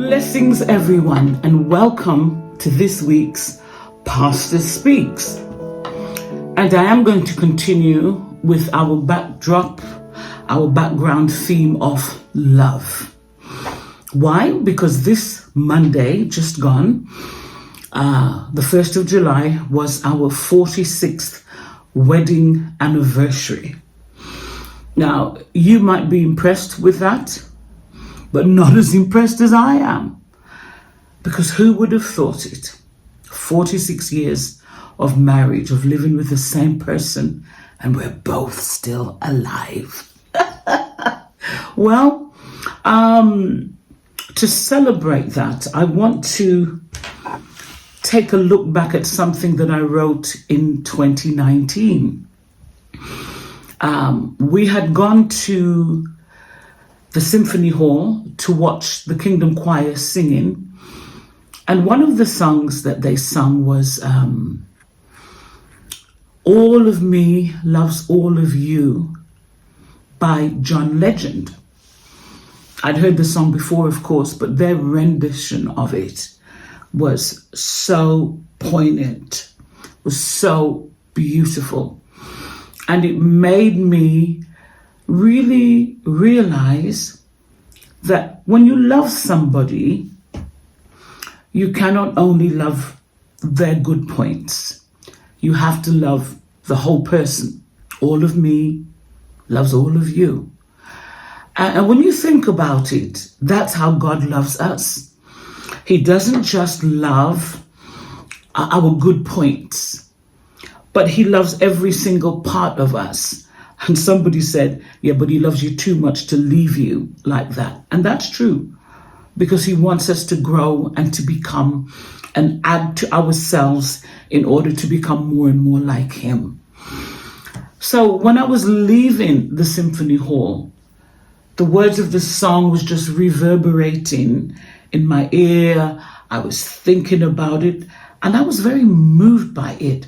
Blessings, everyone, and welcome to this week's Pastor Speaks. And I am going to continue with our background theme of love. Why? Because this Monday, just gone, the 1st of July, was our 46th wedding anniversary. Now, you might be impressed with that, but not as impressed as I am. Because who would have thought it? 46 years of marriage, of living with the same person, and we're both still alive. Well, to celebrate that, I want to take a look back at something that I wrote in 2019. We had gone to the Symphony Hall to watch the Kingdom Choir singing. And one of the songs that they sung was All of Me Loves All of You by John Legend. I'd heard the song before, of course, but their rendition of it was so poignant, was so beautiful. And it made me really realize that when you love somebody, you cannot only love their good points. You have to love the whole person. All of me loves all of you. And when you think about it, that's how God loves us. He doesn't just love our good points, but he loves every single part of us. And somebody said, yeah, but he loves you too much to leave you like that. And that's true, because he wants us to grow and to become and add to ourselves in order to become more and more like him. So when I was leaving the Symphony Hall, the words of the song was just reverberating in my ear. I was thinking about it, and I was very moved by it.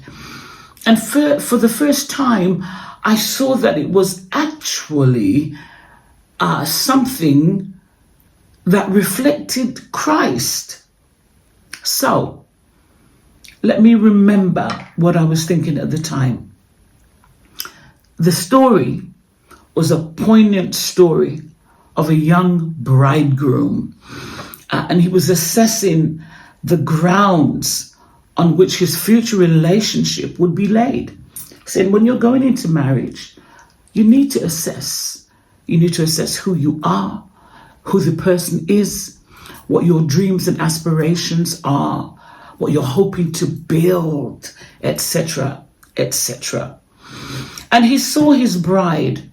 And for the first time, I saw that it was actually something that reflected Christ. So, let me remember what I was thinking at the time. The story was a poignant story of a young bridegroom, and he was assessing the grounds on which his future relationship would be laid. Saying when you're going into marriage, you need to assess. You need to assess who you are, who the person is, what your dreams and aspirations are, what you're hoping to build, etc., etc. And he saw his bride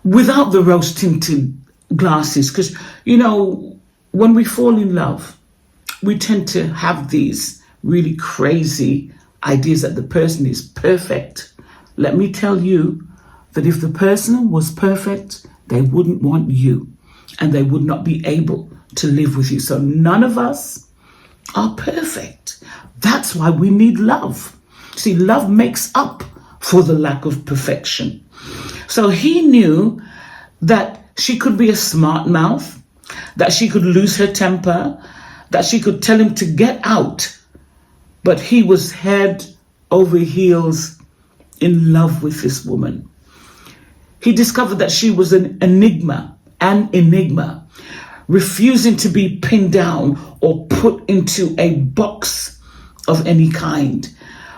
without the rose-tinted glasses, because, you know, when we fall in love, we tend to have these really crazy ideas that the person is perfect. Let me tell you that if the person was perfect, they wouldn't want you, and they would not be able to live with you. So none of us are perfect. That's why we need love. See, love makes up for the lack of perfection. So he knew that she could be a smart mouth, that she could lose her temper, that she could tell him to get out. But he was head over heels in love with this woman. He discovered that she was an enigma, refusing to be pinned down or put into a box of any kind.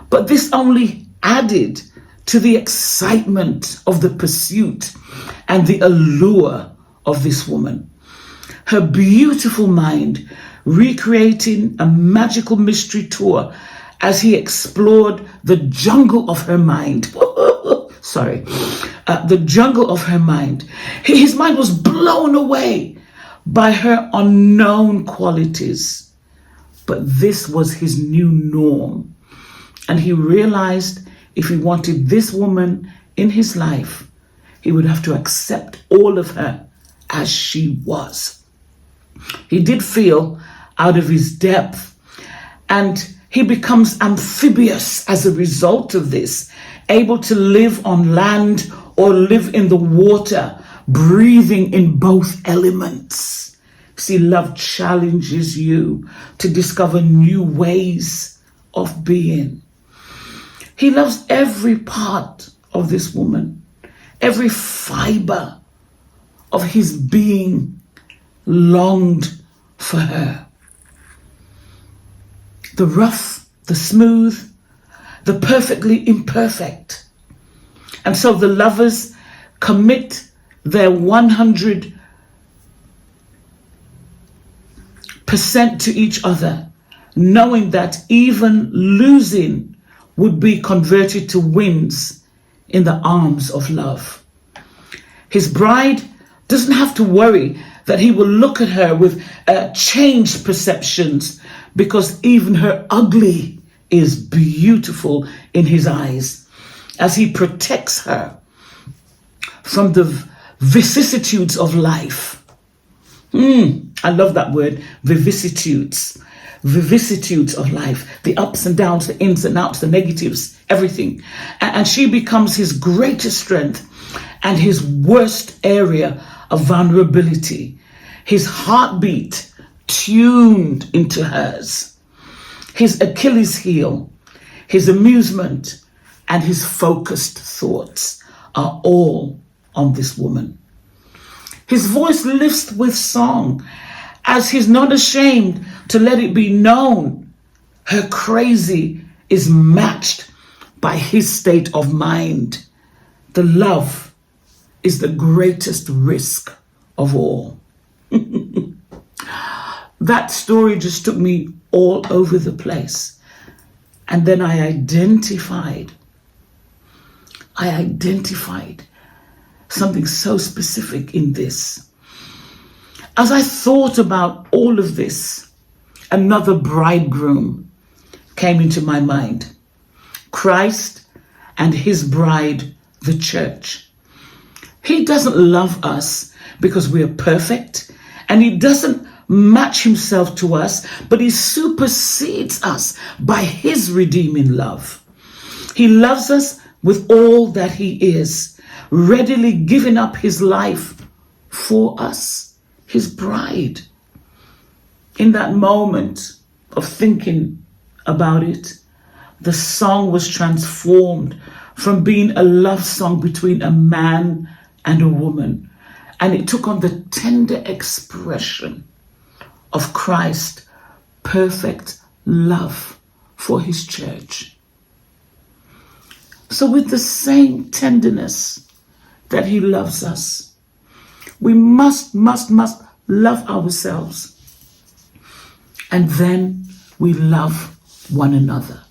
But this only added to the excitement of the pursuit and the allure of this woman. Her beautiful mind recreating a magical mystery tour as he explored the jungle of her mind. The jungle of her mind. His mind was blown away by her unknown qualities. But this was his new norm. And he realized if he wanted this woman in his life, he would have to accept all of her as she was. He did feel out of his depth, and he becomes amphibious as a result of this, able to live on land or live in the water, breathing in both elements. See, love challenges you to discover new ways of being. He loves every part of this woman, every fiber of his being longed for her. The rough, the smooth, the perfectly imperfect. And so the lovers commit their 100% to each other, knowing that even losing would be converted to wins in the arms of love. His bride doesn't have to worry that he will look at her with changed perceptions, because even her ugly is beautiful in his eyes, as he protects her from the vicissitudes of life. I love that word, vicissitudes. Vicissitudes of life, the ups and downs, the ins and outs, the negatives, everything. And she becomes his greatest strength and his worst area of vulnerability. His heartbeat tuned into hers. His Achilles heel, his amusement, and his focused thoughts are all on this woman. His voice lifts with song, as he's not ashamed to let it be known her crazy is matched by his state of mind. The love is the greatest risk of all. That story just took me all over the place. And then I identified something so specific in this. As I thought about all of this, another bridegroom came into my mind. Christ and his bride, the church. He doesn't love us because we are perfect, and he doesn't match himself to us, but he supersedes us by his redeeming love. He loves us with all that he is, readily giving up his life for us, his bride. In that moment of thinking about it, the song was transformed from being a love song between a man and a woman, and it took on the tender expression of Christ's perfect love for his church. So with the same tenderness that he loves us, we must love ourselves. And then we love one another.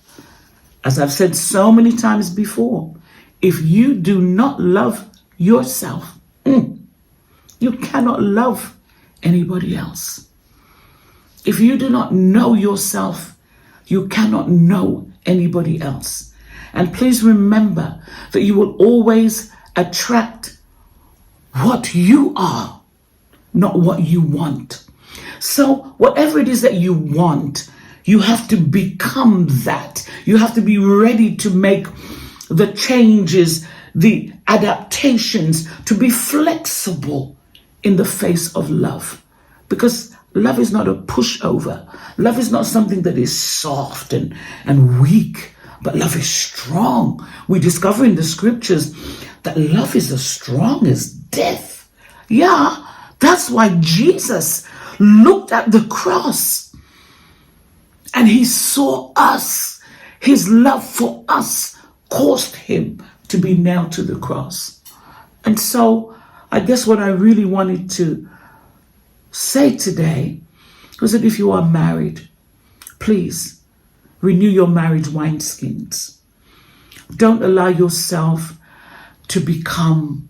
As I've said so many times before, if you do not love yourself, you cannot love anybody else. If you do not know yourself, you cannot know anybody else. And please remember that you will always attract what you are, not what you want. So whatever it is that you want, you have to become that. You have to be ready to make the changes, the adaptations, to be flexible in the face of love. Because love is not a pushover. Love is not something that is soft and weak, but love is strong. We discover in the scriptures that love is as strong as death. Yeah, that's why Jesus looked at the cross and he saw us. His love for us caused him to be nailed to the cross. And so I guess what I really wanted to say today was that if you are married, please renew your marriage wineskins. Don't allow yourself to become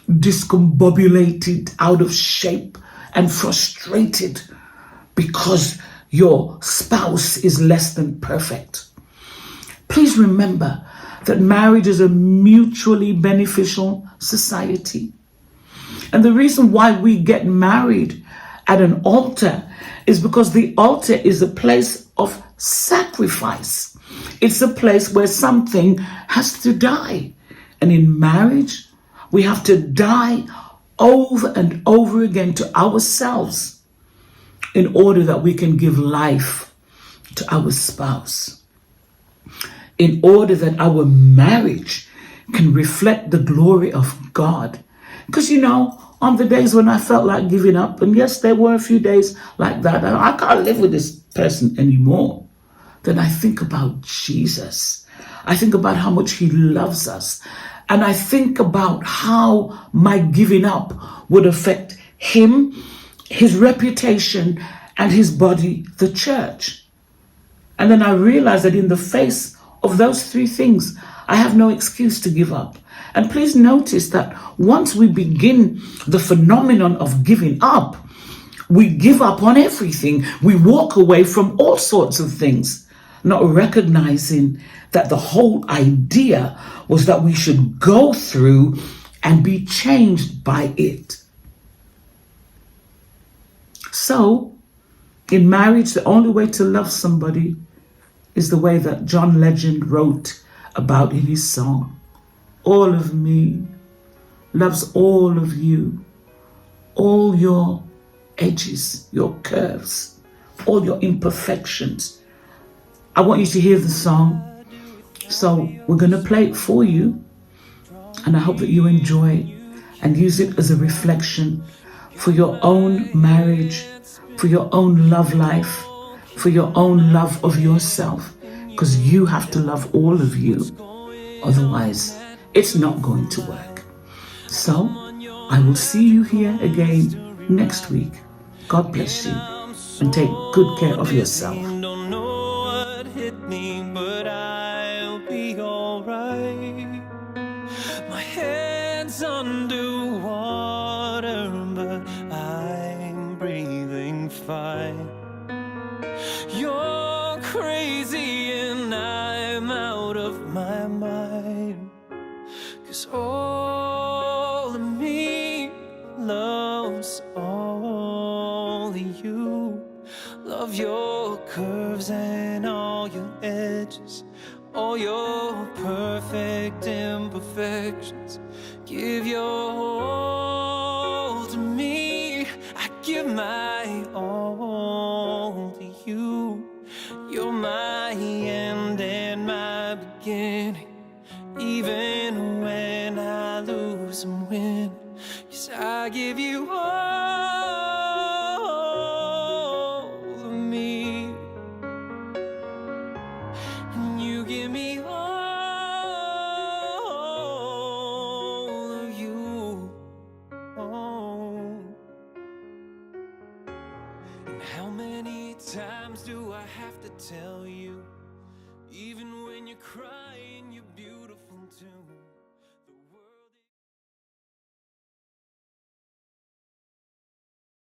discombobulated, out of shape, and frustrated because your spouse is less than perfect. Please remember that marriage is a mutually beneficial society. And the reason why we get married at an altar is because the altar is a place of sacrifice. It's a place where something has to die. And in marriage, we have to die over and over again to ourselves in order that we can give life to our spouse, in order that our marriage can reflect the glory of God. Because, on the days when I felt like giving up, and yes, there were a few days like that, and I can't live with this person anymore, then I think about Jesus. I think about how much he loves us. And I think about how my giving up would affect him, his reputation, and his body, the church. And then I realized that in the face of those three things, I have no excuse to give up. And please notice that once we begin the phenomenon of giving up, we give up on everything. We walk away from all sorts of things, not recognizing that the whole idea was that we should go through and be changed by it. So, in marriage, the only way to love somebody is the way that John Legend wrote about in his song. All of me loves all of you, all your edges, your curves, all your imperfections. I want you to hear the song. So we're going to play it for you. And I hope that you enjoy it and use it as a reflection for your own marriage, for your own love life, for your own love of yourself. Because you have to love all of you. Otherwise, it's not going to work. So I will see you here again next week. God bless you and take good care of yourself. Don't know what hit me, but I'll be alright. My head's underwater, but I'm breathing fine. You're crazy and I'm out of my mind. 'Cause all of me loves all of you. Love your curves and all your edges, all your perfect imperfections. Give your all to me. I give my all to you. You're my end and my beginning. Even when I lose and win, yes, I give you all of me, and you give me all of you. Oh. And how many times do I have to tell you, even when you're crying, you're beautiful too?